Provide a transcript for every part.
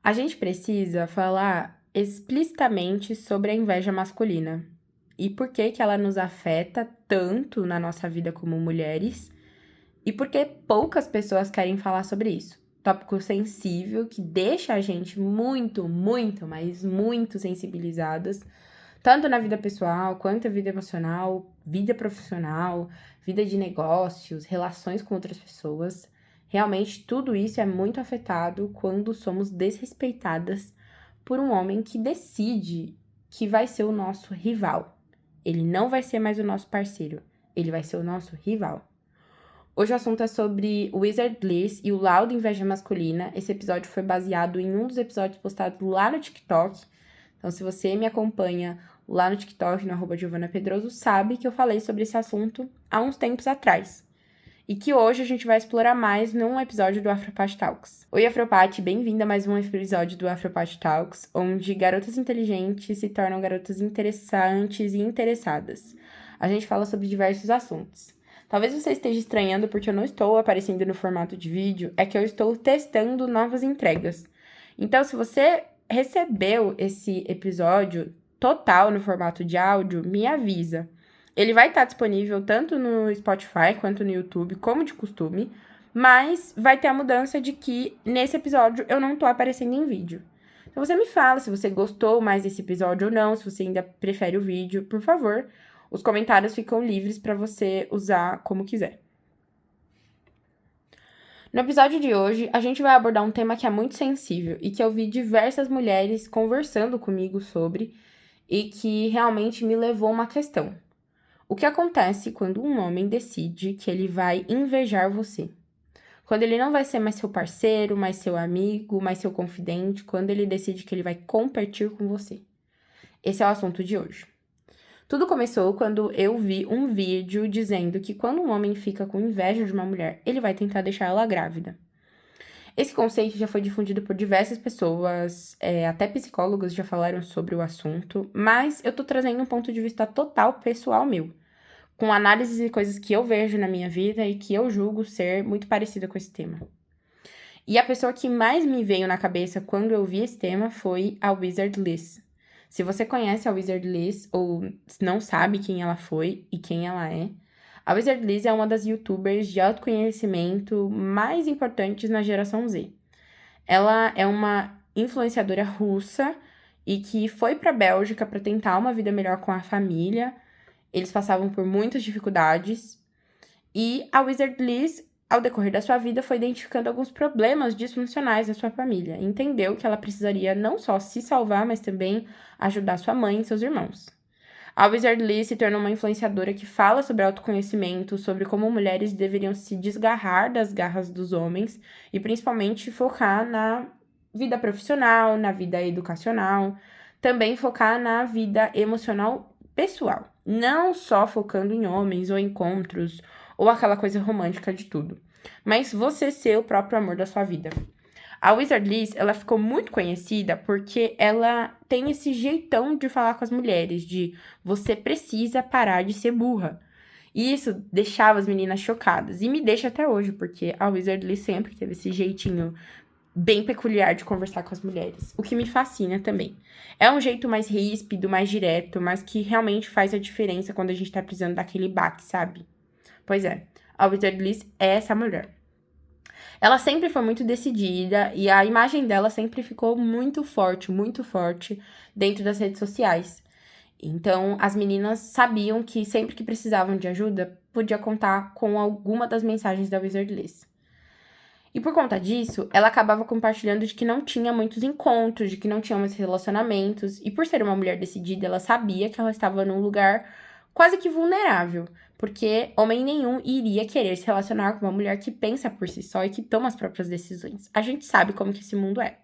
A gente precisa falar explicitamente sobre a inveja masculina e por que que ela nos afeta tanto na nossa vida como mulheres e por que poucas pessoas querem falar sobre isso. Tópico sensível que deixa a gente mas muito sensibilizadas, tanto na vida pessoal quanto na vida emocional, vida profissional, vida de negócios, relações com outras pessoas. Realmente, tudo isso é muito afetado quando somos desrespeitadas por um homem que decide que vai ser o nosso rival. Ele não vai ser mais o nosso parceiro, ele vai ser o nosso rival. Hoje o assunto é sobre Wizard Bliss e o laudo inveja masculina. Esse episódio foi baseado em um dos episódios postados lá no TikTok. Então, se você me acompanha lá no TikTok, no @giovanapedroso, sabe que eu falei sobre esse assunto há uns tempos atrás. E que hoje a gente vai explorar mais num episódio do Afropate Talks. Oi, Afropate, bem-vinda a mais um episódio do Afropate Talks, onde garotas inteligentes se tornam garotas interessantes e interessadas. A gente fala sobre diversos assuntos. Talvez você esteja estranhando porque eu não estou aparecendo no formato de vídeo, é que eu estou testando novas entregas. Então, se você recebeu esse episódio total no formato de áudio, me avisa. Ele vai estar disponível tanto no Spotify quanto no YouTube, como de costume, mas vai ter a mudança de que nesse episódio eu não tô aparecendo em vídeo. Então você me fala se você gostou mais desse episódio ou não, se você ainda prefere o vídeo, por favor. Os comentários ficam livres para você usar como quiser. No episódio de hoje, a gente vai abordar um tema que é muito sensível e que eu vi diversas mulheres conversando comigo sobre e que realmente me levou a uma questão. O que acontece quando um homem decide que ele vai invejar você? Quando ele não vai ser mais seu parceiro, mais seu amigo, mais seu confidente, quando ele decide que ele vai competir com você? Esse é o assunto de hoje. Tudo começou quando eu vi um vídeo dizendo que quando um homem fica com inveja de uma mulher, ele vai tentar deixar ela grávida. Esse conceito já foi difundido por diversas pessoas, até psicólogos já falaram sobre o assunto, mas eu tô trazendo um ponto de vista total pessoal meu, com análises e coisas que eu vejo na minha vida e que eu julgo ser muito parecida com esse tema. E a pessoa que mais me veio na cabeça quando eu vi esse tema foi a Wizard Liz. Se você conhece a Wizard Liz ou não sabe quem ela foi e quem ela é, a Wizard Liz é uma das youtubers de autoconhecimento mais importantes na geração Z. Ela é uma influenciadora russa e que foi para a Bélgica para tentar uma vida melhor com a família. Eles passavam por muitas dificuldades e a Wizard Liz, ao decorrer da sua vida, foi identificando alguns problemas disfuncionais na sua família. Entendeu que ela precisaria não só se salvar, mas também ajudar sua mãe e seus irmãos. A Wizard Liz se tornou uma influenciadora que fala sobre autoconhecimento, sobre como mulheres deveriam se desgarrar das garras dos homens e principalmente focar na vida profissional, na vida educacional, também focar na vida emocional pessoal, não só focando em homens ou encontros ou aquela coisa romântica de tudo, mas você ser o próprio amor da sua vida. A Wizard Liz, ela ficou muito conhecida porque ela tem esse jeitão de falar com as mulheres, de você precisa parar de ser burra. E isso deixava as meninas chocadas, e me deixa até hoje, porque a Wizard Liz sempre teve esse jeitinho bem peculiar de conversar com as mulheres, o que me fascina também. É um jeito mais ríspido, mais direto, mas que realmente faz a diferença quando a gente tá precisando daquele baque, sabe? Pois é, a Wizard Liz é essa mulher. Ela sempre foi muito decidida e a imagem dela sempre ficou muito forte dentro das redes sociais. Então, as meninas sabiam que sempre que precisavam de ajuda, podia contar com alguma das mensagens da Wizard Liz. E por conta disso, ela acabava compartilhando de que não tinha muitos encontros, de que não tinha muitos relacionamentos. E por ser uma mulher decidida, ela sabia que ela estava num lugar quase que vulnerável. Porque homem nenhum iria querer se relacionar com uma mulher que pensa por si só e que toma as próprias decisões. A gente sabe como que esse mundo é.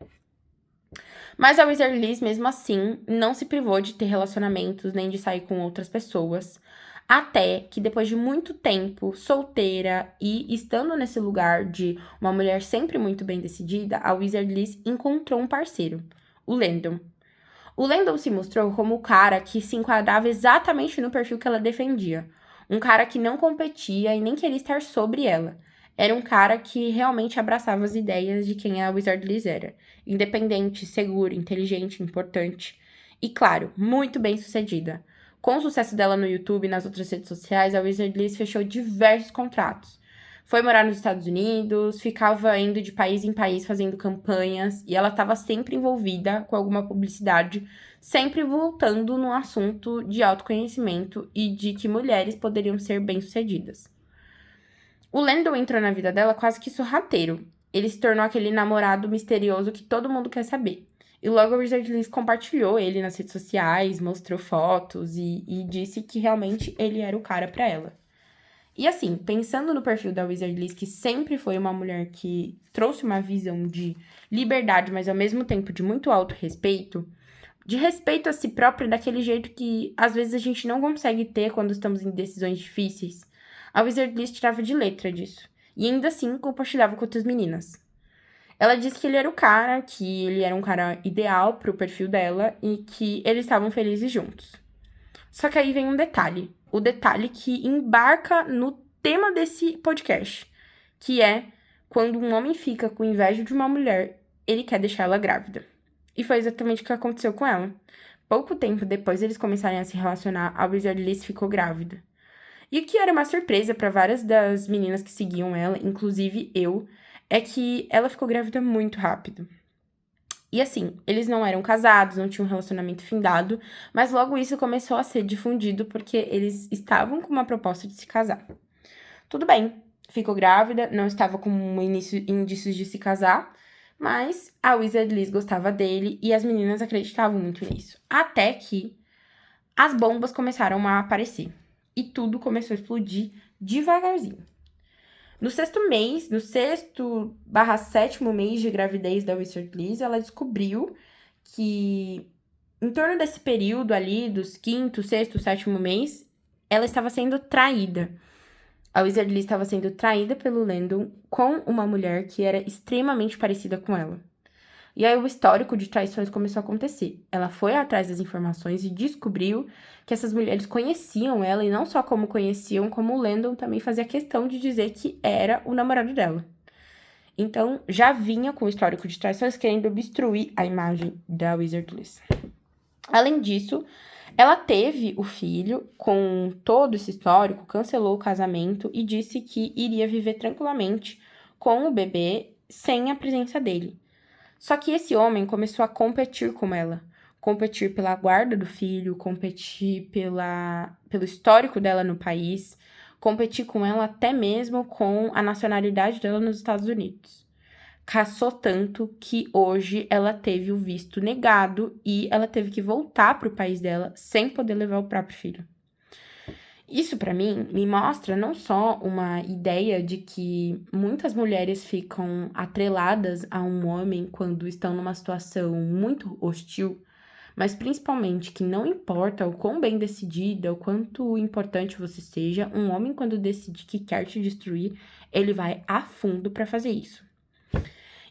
Mas a Wizard Liz, mesmo assim, não se privou de ter relacionamentos nem de sair com outras pessoas. Até que depois de muito tempo solteira e estando nesse lugar de uma mulher sempre muito bem decidida, a Wizard Liz encontrou um parceiro, o Landon. O Landon se mostrou como o cara que se enquadrava exatamente no perfil que ela defendia. Um cara que não competia e nem queria estar sobre ela. Era um cara que realmente abraçava as ideias de quem a Wizard Liz era. Independente, seguro, inteligente, importante. E, claro, muito bem sucedida. Com o sucesso dela no YouTube e nas outras redes sociais, a Wizard Liz fechou diversos contratos. Foi morar nos Estados Unidos, ficava indo de país em país fazendo campanhas, e ela estava sempre envolvida com alguma publicidade, sempre voltando no assunto de autoconhecimento e de que mulheres poderiam ser bem-sucedidas. O Landon entrou na vida dela quase que sorrateiro. Ele se tornou aquele namorado misterioso que todo mundo quer saber. E logo a Wizard Liz compartilhou ele nas redes sociais, mostrou fotos e disse que realmente ele era o cara pra ela. E assim, pensando no perfil da Wizard Liz, que sempre foi uma mulher que trouxe uma visão de liberdade, mas ao mesmo tempo de muito autorrespeito, de respeito a si própria daquele jeito que às vezes a gente não consegue ter quando estamos em decisões difíceis, a Wizard Liz tirava de letra disso. E ainda assim compartilhava com outras meninas. Ela disse que ele era o cara, que ele era um cara ideal pro perfil dela e que eles estavam felizes juntos. Só que aí vem um detalhe. O detalhe que embarca no tema desse podcast, que é quando um homem fica com inveja de uma mulher, ele quer deixar ela grávida. E foi exatamente o que aconteceu com ela. Pouco tempo depois eles começarem a se relacionar, a Wizard Liz ficou grávida. E o que era uma surpresa para várias das meninas que seguiam ela, inclusive eu, é que ela ficou grávida muito rápido. E assim, eles não eram casados, não tinham um relacionamento findado, mas logo isso começou a ser difundido porque eles estavam com uma proposta de se casar. Tudo bem, ficou grávida, não estava com indícios de se casar, mas a Wizard Liz gostava dele e as meninas acreditavam muito nisso. Até que as bombas começaram a aparecer e tudo começou a explodir devagarzinho. No sexto mês, no 6º/7º mês de gravidez da Wizard Liz, ela descobriu que em torno desse período ali, dos 5º, 6º, 7º mês, ela estava sendo traída. A Wizard Liz estava sendo traída pelo Landon com uma mulher que era extremamente parecida com ela. E aí o histórico de traições começou a acontecer. Ela foi atrás das informações e descobriu que essas mulheres conheciam ela, e não só como conheciam, como o Landon também fazia questão de dizer que era o namorado dela. Então, já vinha com o histórico de traições querendo obstruir a imagem da Wizard Liz. Além disso, ela teve o filho com todo esse histórico, cancelou o casamento e disse que iria viver tranquilamente com o bebê sem a presença dele. Só que esse homem começou a competir com ela. Competir pela guarda do filho, competir pelo histórico dela no país, competir com ela até mesmo com a nacionalidade dela nos Estados Unidos. Caçou tanto que hoje ela teve o visto negado e ela teve que voltar para o país dela sem poder levar o próprio filho. Isso, para mim, me mostra não só uma ideia de que muitas mulheres ficam atreladas a um homem quando estão numa situação muito hostil, mas principalmente que não importa o quão bem decidida, o quanto importante você seja, um homem, quando decide que quer te destruir, ele vai a fundo para fazer isso.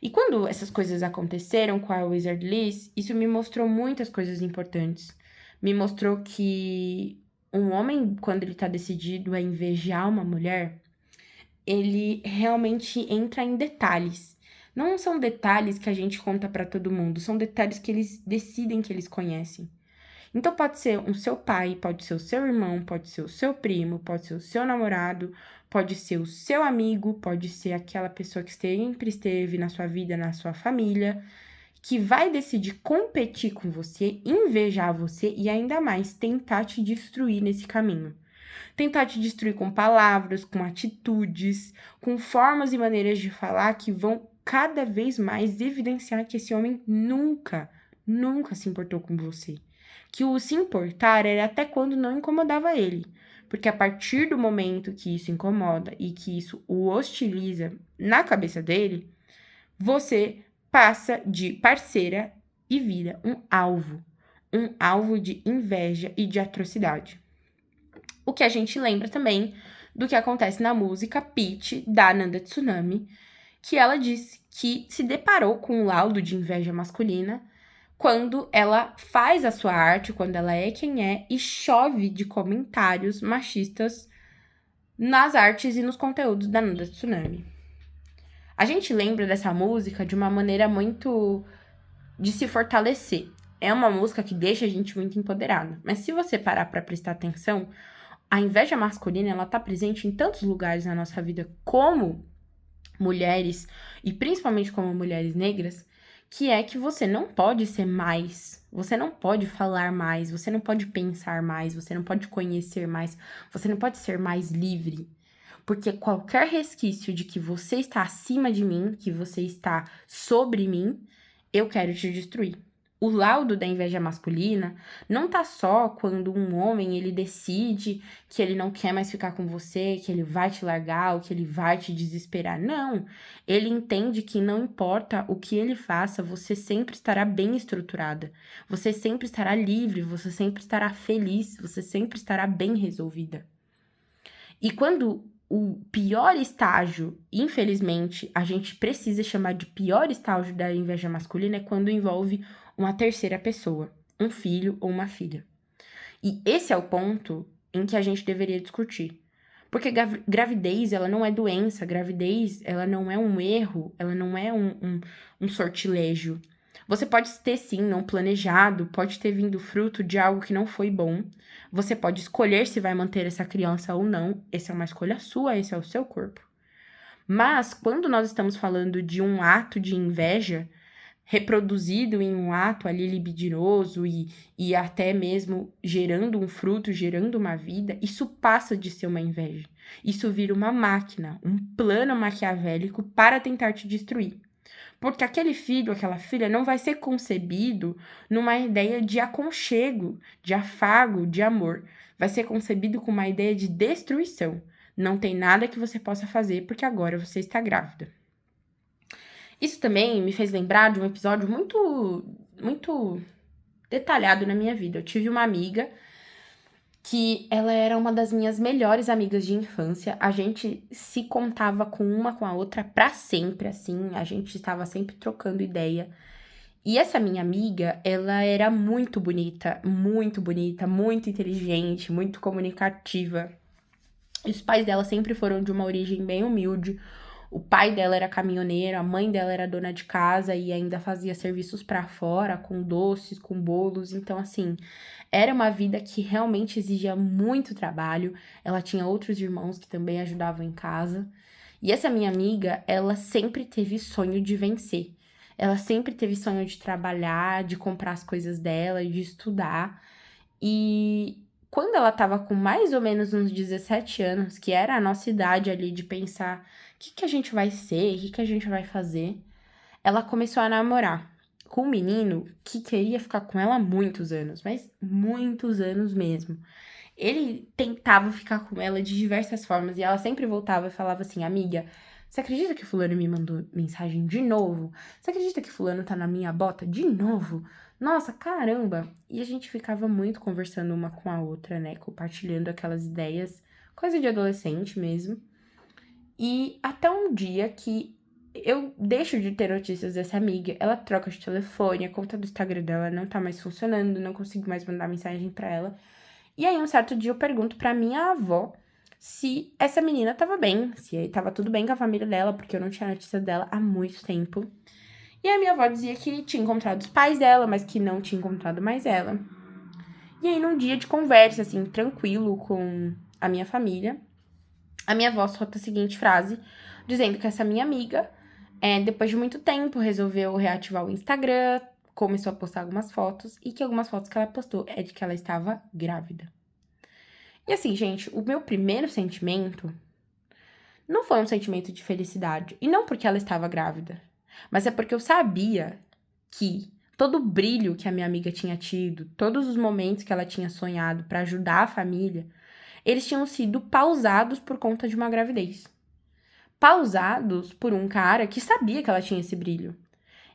E quando essas coisas aconteceram com a Wizard Liz, isso me mostrou muitas coisas importantes. Me mostrou que um homem, quando ele tá decidido a invejar uma mulher, ele realmente entra em detalhes. Não são detalhes que a gente conta pra todo mundo, são detalhes que eles decidem que eles conhecem. Então pode ser o seu pai, pode ser o seu irmão, pode ser o seu primo, pode ser o seu namorado, pode ser o seu amigo, pode ser aquela pessoa que sempre esteve na sua vida, na sua família, que vai decidir competir com você, invejar você e ainda mais tentar te destruir nesse caminho. Tentar te destruir com palavras, com atitudes, com formas e maneiras de falar que vão cada vez mais evidenciar que esse homem nunca se importou com você. Que o se importar era até quando não incomodava ele. Porque a partir do momento que isso incomoda e que isso o hostiliza na cabeça dele, você passa de parceira e vira um alvo de inveja e de atrocidade. O que a gente lembra também do que acontece na música Peach, da Nanda Tsunami, que ela disse que se deparou com um laudo de inveja masculina quando ela faz a sua arte, quando ela é quem é, e chove de comentários machistas nas artes e nos conteúdos da Nanda Tsunami. A gente lembra dessa música de uma maneira muito de se fortalecer. É uma música que deixa a gente muito empoderada. Mas se você parar pra prestar atenção, a inveja masculina, ela tá presente em tantos lugares na nossa vida como mulheres, e principalmente como mulheres negras, que é que você não pode ser mais, você não pode falar mais, você não pode pensar mais, você não pode conhecer mais, você não pode ser mais livre. Porque qualquer resquício de que você está acima de mim, que você está sobre mim, eu quero te destruir. O laudo da inveja masculina não tá só quando um homem ele decide que ele não quer mais ficar com você, que ele vai te largar, ou que ele vai te desesperar. Não. Ele entende que não importa o que ele faça, você sempre estará bem estruturada. Você sempre estará livre, você sempre estará feliz, você sempre estará bem resolvida. E quando o pior estágio, infelizmente, a gente precisa chamar de pior estágio da inveja masculina, é quando envolve uma terceira pessoa, um filho ou uma filha. E esse é o ponto em que a gente deveria discutir. Porque gravidez, ela não é doença, gravidez, ela não é um erro, ela não é um sortilégio. Você pode ter, sim, não planejado, pode ter vindo fruto de algo que não foi bom. Você pode escolher se vai manter essa criança ou não. Essa é uma escolha sua, esse é o seu corpo. Mas, quando nós estamos falando de um ato de inveja, reproduzido em um ato ali libidinoso e até mesmo gerando um fruto, gerando uma vida, isso passa de ser uma inveja. Isso vira uma máquina, um plano maquiavélico para tentar te destruir. Porque aquele filho, aquela filha não vai ser concebido numa ideia de aconchego, de afago, de amor. Vai ser concebido com uma ideia de destruição. Não tem nada que você possa fazer porque agora você está grávida. Isso também me fez lembrar de um episódio muito detalhado na minha vida. Eu tive uma amiga que ela era uma das minhas melhores amigas de infância. A gente se contava com a outra pra sempre, assim. A gente estava sempre trocando ideia. E essa minha amiga, ela era muito bonita, muito inteligente, muito comunicativa. Os pais dela sempre foram de uma origem bem humilde. O pai dela era caminhoneiro, a mãe dela era dona de casa e ainda fazia serviços pra fora, com doces, com bolos. Então, assim, era uma vida que realmente exigia muito trabalho. Ela tinha outros irmãos que também ajudavam em casa. E essa minha amiga, ela sempre teve sonho de vencer. Ela sempre teve sonho de trabalhar, de comprar as coisas dela, de estudar. E quando ela tava com mais ou menos uns 17 anos, que era a nossa idade ali de pensar o que a gente vai ser, o que a gente vai fazer, ela começou a namorar com um menino que queria ficar com ela há muitos anos, mas muitos anos mesmo. Ele tentava ficar com ela de diversas formas e ela sempre voltava e falava assim: amiga, você acredita que fulano me mandou mensagem de novo? Você acredita que fulano tá na minha bota de novo? Nossa, caramba! E a gente ficava muito conversando uma com a outra, né? Compartilhando aquelas ideias, coisa de adolescente mesmo. E até um dia que eu deixo de ter notícias dessa amiga, ela troca de telefone, a conta do Instagram dela não tá mais funcionando, não consigo mais mandar mensagem pra ela. E aí, um certo dia, eu pergunto pra minha avó se essa menina tava bem, se tava tudo bem com a família dela, porque eu não tinha notícia dela há muito tempo. E a minha avó dizia que tinha encontrado os pais dela, mas que não tinha encontrado mais ela. E aí, num dia de conversa, assim, tranquilo com a minha família, a minha avó solta a seguinte frase, dizendo que essa minha amiga, depois de muito tempo, resolveu reativar o Instagram, começou a postar algumas fotos, e que algumas fotos que ela postou é de que ela estava grávida. E assim, gente, o meu primeiro sentimento não foi um sentimento de felicidade. E não porque ela estava grávida, mas é porque eu sabia que todo o brilho que a minha amiga tinha tido, todos os momentos que ela tinha sonhado para ajudar a família, eles tinham sido pausados por conta de uma gravidez. Pausados por um cara que sabia que ela tinha esse brilho.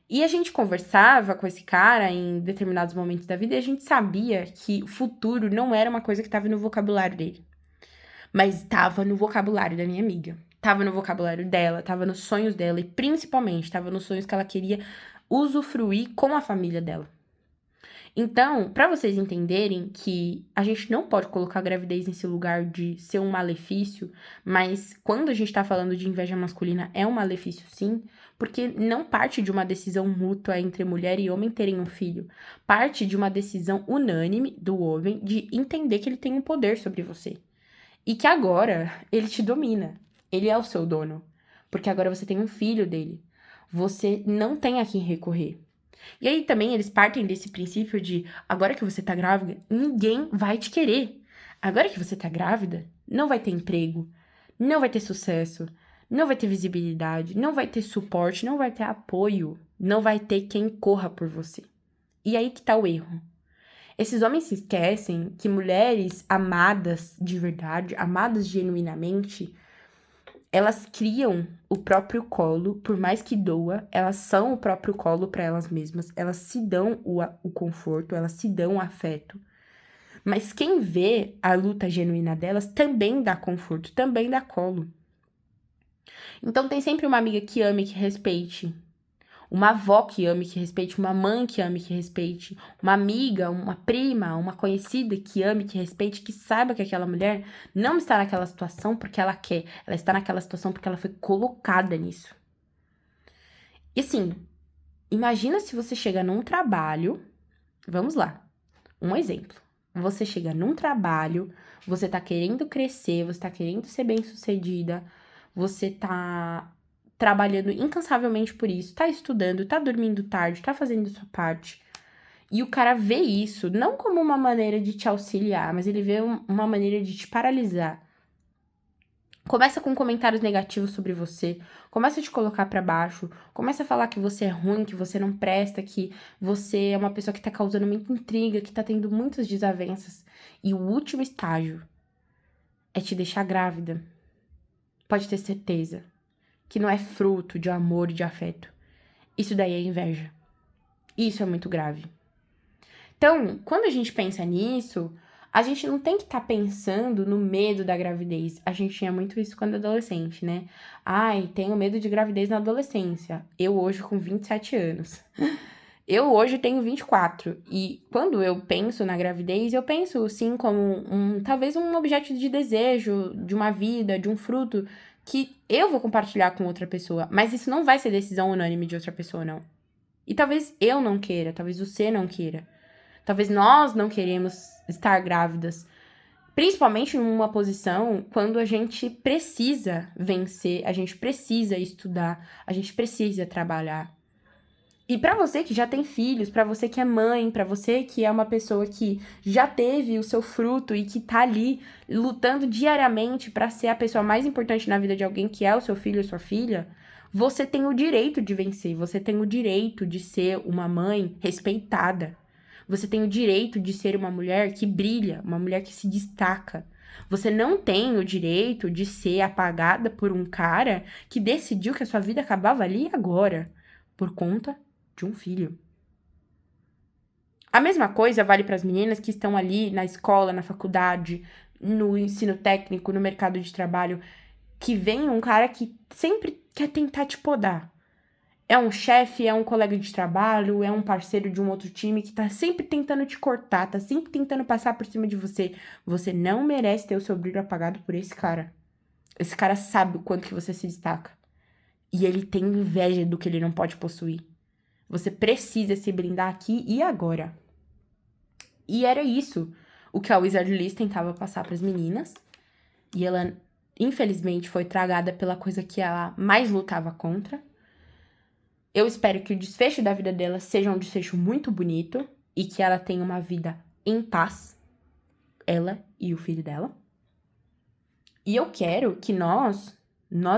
E a gente conversava com esse cara em determinados momentos da vida e a gente sabia que o futuro não era uma coisa que estava no vocabulário dele. Mas estava no vocabulário da minha amiga. Estava no vocabulário dela, estava nos sonhos dela e principalmente estava nos sonhos que ela queria usufruir com a família dela. Então, para vocês entenderem que a gente não pode colocar a gravidez nesse lugar de ser um malefício, mas quando a gente tá falando de inveja masculina é um malefício sim, porque não parte de uma decisão mútua entre mulher e homem terem um filho, parte de uma decisão unânime do homem de entender que ele tem um poder sobre você. E que agora ele te domina, ele é o seu dono, porque agora você tem um filho dele. Você não tem a quem recorrer. E aí também eles partem desse princípio de agora que você tá grávida, ninguém vai te querer. Agora que você tá grávida, não vai ter emprego, não vai ter sucesso, não vai ter visibilidade, não vai ter suporte, não vai ter apoio, não vai ter quem corra por você. E aí que tá o erro. Esses homens se esquecem que mulheres amadas de verdade, amadas genuinamente, elas criam o próprio colo, por mais que doa, elas são o próprio colo para elas mesmas, elas se dão o conforto, elas se dão o afeto. Mas quem vê a luta genuína delas também dá conforto, também dá colo. Então tem sempre uma amiga que ame, que respeite. Uma avó que ame, que respeite, uma mãe que ame, que respeite, uma amiga, uma prima, uma conhecida que ame, que respeite, que saiba que aquela mulher não está naquela situação porque ela quer, ela está naquela situação porque ela foi colocada nisso. E assim, imagina se você chega num trabalho, vamos lá, um exemplo. Você chega num trabalho, você tá querendo crescer, você tá querendo ser bem-sucedida, você tá trabalhando incansavelmente por isso, tá estudando, tá dormindo tarde, tá fazendo sua parte. E o cara vê isso não como uma maneira de te auxiliar, mas ele vê uma maneira de te paralisar. Começa com comentários negativos sobre você, começa a te colocar pra baixo, começa a falar que você é ruim, que você não presta, que você é uma pessoa que tá causando muita intriga, que tá tendo muitas desavenças. E o último estágio é te deixar grávida. Pode ter certeza que não é fruto de amor e de afeto. Isso daí é inveja. Isso é muito grave. Então, quando a gente pensa nisso, a gente não tem que estar pensando no medo da gravidez. A gente tinha muito isso quando adolescente, né? Ai, tenho medo de gravidez na adolescência. Eu hoje com 27 anos. Eu hoje tenho 24. E quando eu penso na gravidez, eu penso sim como talvez um objeto de desejo, de uma vida, de um fruto que eu vou compartilhar com outra pessoa. Mas isso não vai ser decisão unânime de outra pessoa, não. E talvez eu não queira, talvez você não queira. Talvez nós não queremos estar grávidas, principalmente numa posição quando a gente precisa vencer, a gente precisa estudar, a gente precisa trabalhar. E pra você que já tem filhos, pra você que é mãe, pra você que é uma pessoa que já teve o seu fruto e que tá ali lutando diariamente pra ser a pessoa mais importante na vida de alguém, que é o seu filho ou sua filha, você tem o direito de vencer, você tem o direito de ser uma mãe respeitada. Você tem o direito de ser uma mulher que brilha, uma mulher que se destaca. Você não tem o direito de ser apagada por um cara que decidiu que a sua vida acabava ali e agora, por conta de um filho. A mesma coisa vale para as meninas que estão ali na escola, na faculdade, no ensino técnico, no mercado de trabalho, que vem um cara que sempre quer tentar te podar. É um chefe, é um colega de trabalho, é um parceiro de um outro time que tá sempre tentando te cortar, tá sempre tentando passar por cima de você. Você não merece ter o seu brilho apagado por esse cara. Esse cara sabe o quanto que você se destaca. E ele tem inveja do que ele não pode possuir. Você precisa se blindar aqui e agora. E era isso o que a Wizard Liz tentava passar para as meninas. E ela, infelizmente, foi tragada pela coisa que ela mais lutava contra. Eu espero que o desfecho da vida dela seja um desfecho muito bonito e que ela tenha uma vida em paz, ela e o filho dela. E eu quero que nós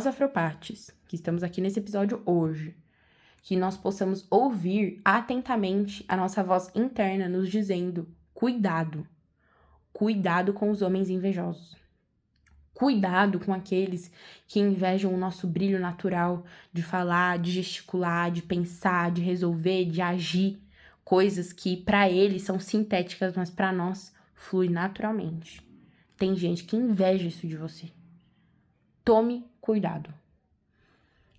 afropartes, que estamos aqui nesse episódio hoje, que nós possamos ouvir atentamente a nossa voz interna nos dizendo: cuidado, cuidado com os homens invejosos. Cuidado com aqueles que invejam o nosso brilho natural de falar, de gesticular, de pensar, de resolver, de agir. Coisas que para eles são sintéticas, mas para nós flui naturalmente. Tem gente que inveja isso de você. Tome cuidado.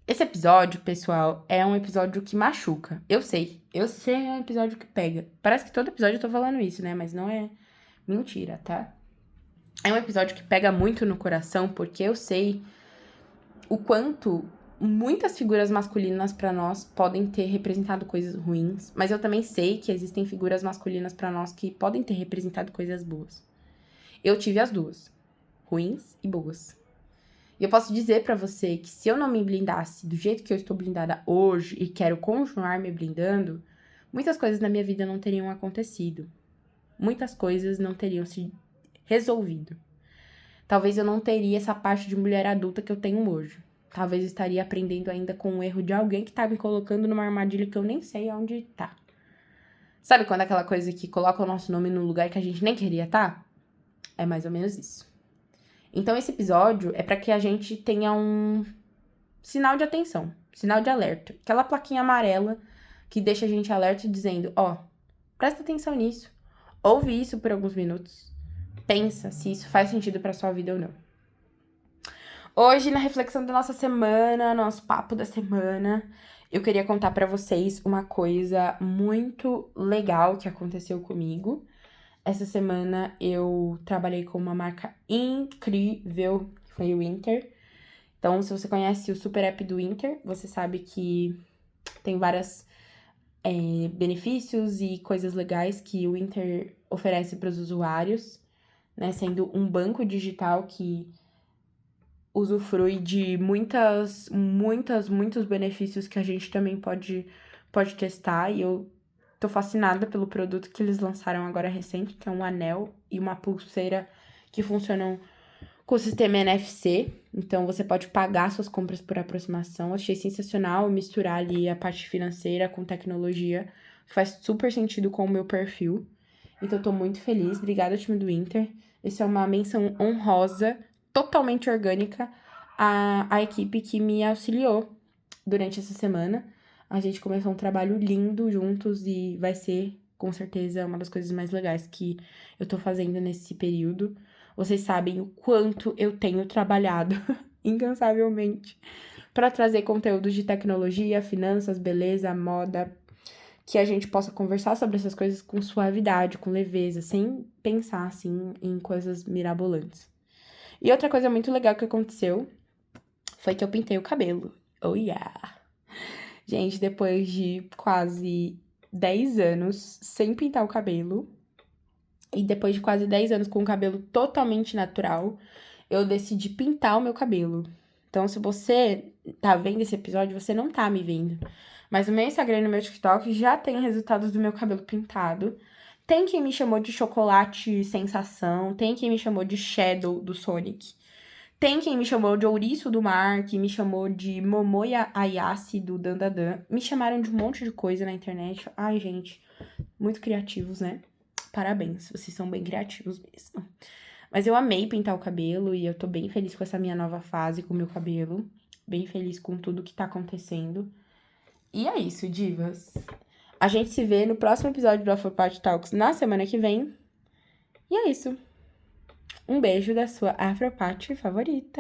Esse episódio, pessoal, é um episódio que machuca. Eu sei. Eu sei, é um episódio que pega. Parece que todo episódio eu tô falando isso, né? Mas não é mentira, tá? É um episódio que pega muito no coração, porque eu sei o quanto muitas figuras masculinas pra nós podem ter representado coisas ruins, mas eu também sei que existem figuras masculinas pra nós que podem ter representado coisas boas. Eu tive as duas, ruins e boas. E eu posso dizer pra você que se eu não me blindasse do jeito que eu estou blindada hoje e quero continuar me blindando, muitas coisas na minha vida não teriam acontecido. Muitas coisas não teriam se resolvido. Talvez eu não teria essa parte de mulher adulta que eu tenho hoje. Talvez eu estaria aprendendo ainda com o erro de alguém que tá me colocando numa armadilha que eu nem sei onde tá. Sabe quando é aquela coisa que coloca o nosso nome num lugar que a gente nem queria tá? É mais ou menos isso. Então esse episódio é pra que a gente tenha um sinal de atenção, sinal de alerta. Aquela plaquinha amarela que deixa a gente alerta dizendo, ó, presta atenção nisso. Ouve isso por alguns minutos. Pensa se isso faz sentido pra sua vida ou não. Hoje, na reflexão da nossa semana, nosso papo da semana, eu queria contar pra vocês uma coisa muito legal que aconteceu comigo. Essa semana eu trabalhei com uma marca incrível, que foi o Winter. Então, se você conhece o super app do Winter, você sabe que tem vários benefícios e coisas legais que o Winter oferece para os usuários, né? Sendo um banco digital que usufrui de muitos benefícios que a gente também pode testar. E eu tô fascinada pelo produto que eles lançaram agora recente, que é um anel e uma pulseira que funcionam com o sistema NFC. Então, você pode pagar suas compras por aproximação. Eu achei sensacional misturar ali a parte financeira com tecnologia, que faz super sentido com o meu perfil. Então, eu tô muito feliz. Obrigada, time do Inter. Essa é uma menção honrosa, totalmente orgânica, à equipe que me auxiliou durante essa semana. A gente começou um trabalho lindo juntos e vai ser, com certeza, uma das coisas mais legais que eu tô fazendo nesse período. Vocês sabem o quanto eu tenho trabalhado incansavelmente para trazer conteúdos de tecnologia, finanças, beleza, moda, que a gente possa conversar sobre essas coisas com suavidade, com leveza, sem pensar assim em coisas mirabolantes. E outra coisa muito legal que aconteceu foi que eu pintei o cabelo. Oh yeah! Gente, depois de quase 10 anos sem pintar o cabelo, e depois de quase 10 anos com o cabelo totalmente natural, eu decidi pintar o meu cabelo. Então, se você tá vendo esse episódio, você não tá me vendo. Mas no meu Instagram e no meu TikTok já tem resultados do meu cabelo pintado. Tem quem me chamou de chocolate sensação, tem quem me chamou de Shadow do Sonic. Tem quem me chamou de Ouriço do Mar, que me chamou de Momoya Ayase do Dandadan. Me chamaram de um monte de coisa na internet. Ai, gente, muito criativos, né? Parabéns, vocês são bem criativos mesmo. Mas eu amei pintar o cabelo e eu tô bem feliz com essa minha nova fase com o meu cabelo. Bem feliz com tudo que tá acontecendo. E é isso, divas. A gente se vê no próximo episódio do Afroparty Talks na semana que vem. E é isso. Um beijo da sua Afroparty favorita.